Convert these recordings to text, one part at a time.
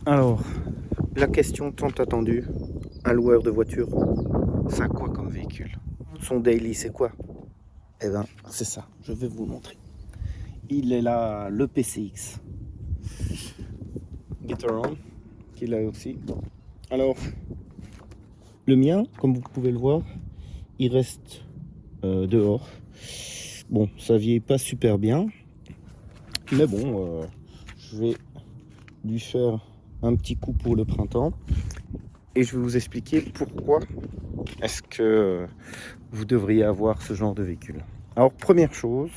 Alors, la question tant attendue, un loueur de voiture, ça a quoi comme véhicule? Son daily, c'est quoi? Eh ben, c'est ça, je vais vous le montrer. Il est là, le PCX. Get Around, qu'il a aussi. Alors, le mien, comme vous pouvez le voir, il reste dehors. Bon, ça vieillit pas super bien, mais bon, je vais lui faire un petit coup pour le printemps. Et je vais vous expliquer pourquoi est-ce que vous devriez avoir ce genre de véhicule. Alors, première chose,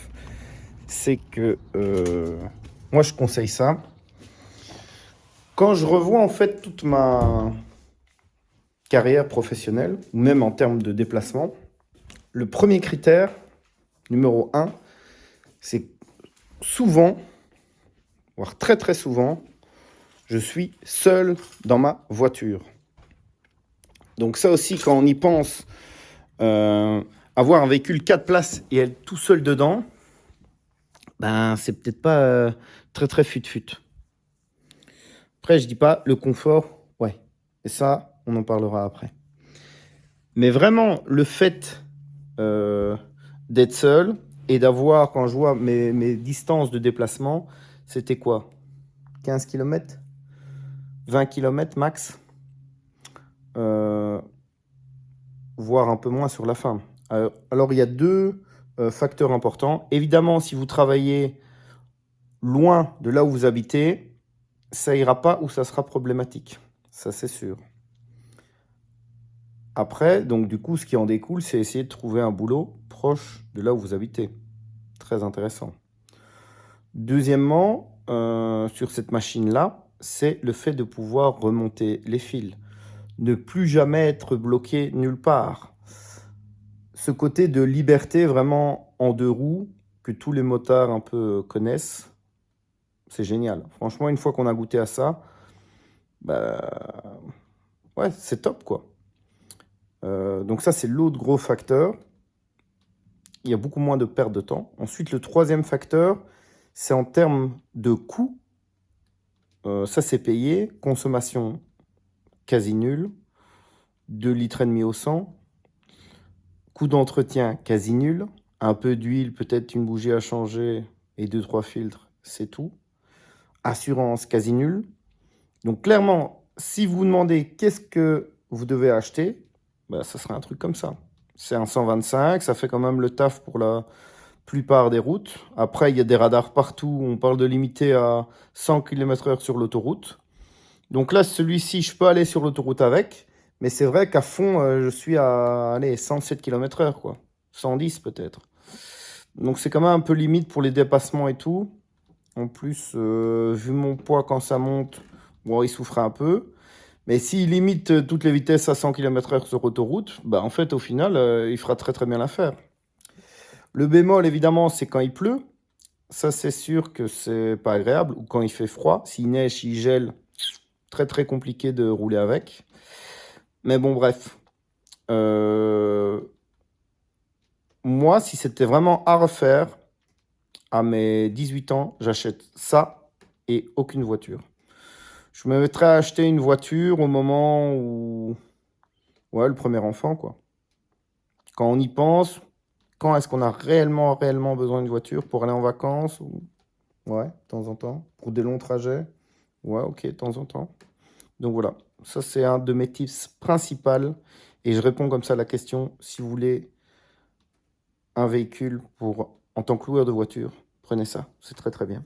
c'est que moi, je conseille ça. Quand je revois en fait toute ma carrière professionnelle, ou même en termes de déplacement, le premier critère, numéro 1, c'est souvent, voire très très souvent, je suis seul dans ma voiture. Donc ça aussi, quand on y pense, avoir un véhicule 4 places et être tout seul dedans, ben c'est peut-être pas très très fut-fut. Après, je dis pas le confort, ouais. Et ça, on en parlera après. Mais vraiment, le fait d'être seul et d'avoir, quand je vois mes distances de déplacement, c'était quoi? 15 km? 20 km max? Voire un peu moins sur la fin. Alors, il y a deux facteurs importants. Évidemment, si vous travaillez loin de là où vous habitez, ça ira pas ou ça sera problématique. Ça, c'est sûr. Après, donc du coup, ce qui en découle, c'est essayer de trouver un boulot proche de là où vous habitez. Très intéressant. Deuxièmement, sur cette machine-là, c'est le fait de pouvoir remonter les fils. Ne plus jamais être bloqué nulle part. Ce côté de liberté vraiment en deux roues que tous les motards un peu connaissent, c'est génial. Franchement, une fois qu'on a goûté à ça, bah, ouais, c'est top quoi. Donc ça, c'est l'autre gros facteur. Il y a beaucoup moins de perte de temps. Ensuite, le troisième facteur, c'est en termes de coût. Ça, c'est payé. Consommation quasi nulle. 2,5 litres au 100. Coût d'entretien quasi nul. Un peu d'huile, peut-être une bougie à changer et 2-3 filtres, c'est tout. Assurance quasi nulle. Donc clairement, si vous demandez qu'est-ce que vous devez acheter, bah, ça sera un truc comme ça. C'est un 125, ça fait quand même le taf pour la plupart des routes. Après, il y a des radars partout. On parle de limiter à 100 km/h sur l'autoroute. Donc là, celui-ci, je peux aller sur l'autoroute avec. Mais c'est vrai qu'à fond, je suis à allez, 107 km/h, quoi. 110 peut-être. Donc c'est quand même un peu limite pour les dépassements et tout. En plus, vu mon poids quand ça monte, bon, il souffre un peu. Mais s'il limite toutes les vitesses à 100 km/h sur autoroute, bah, en fait, au final, il fera très très bien l'affaire. Le bémol, évidemment, c'est quand il pleut. Ça, c'est sûr que c'est pas agréable. Ou quand il fait froid. S'il neige, s'il gèle, très très compliqué de rouler avec. Mais bon, bref. Moi, si c'était vraiment à refaire, à mes 18 ans, j'achète ça et aucune voiture. Je me mettrais à acheter une voiture au moment où... Ouais, le premier enfant, quoi. Quand on y pense, quand est-ce qu'on a réellement besoin d'une voiture pour aller en vacances ou... Ouais, de temps en temps. Pour des longs trajets. Ouais, ok, de temps en temps. Donc voilà, ça c'est un de mes tips principaux. Et je réponds comme ça à la question, si vous voulez un véhicule pour, en tant que loueur de voiture, prenez ça, c'est très très bien.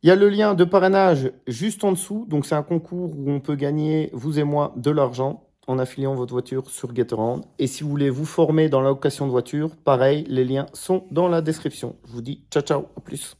Il y a le lien de parrainage juste en dessous. Donc c'est un concours où on peut gagner, vous et moi, de l'argent en affiliant votre voiture sur GetAround. Et si vous voulez vous former dans la location de voiture, pareil, les liens sont dans la description. Je vous dis ciao ciao, à plus.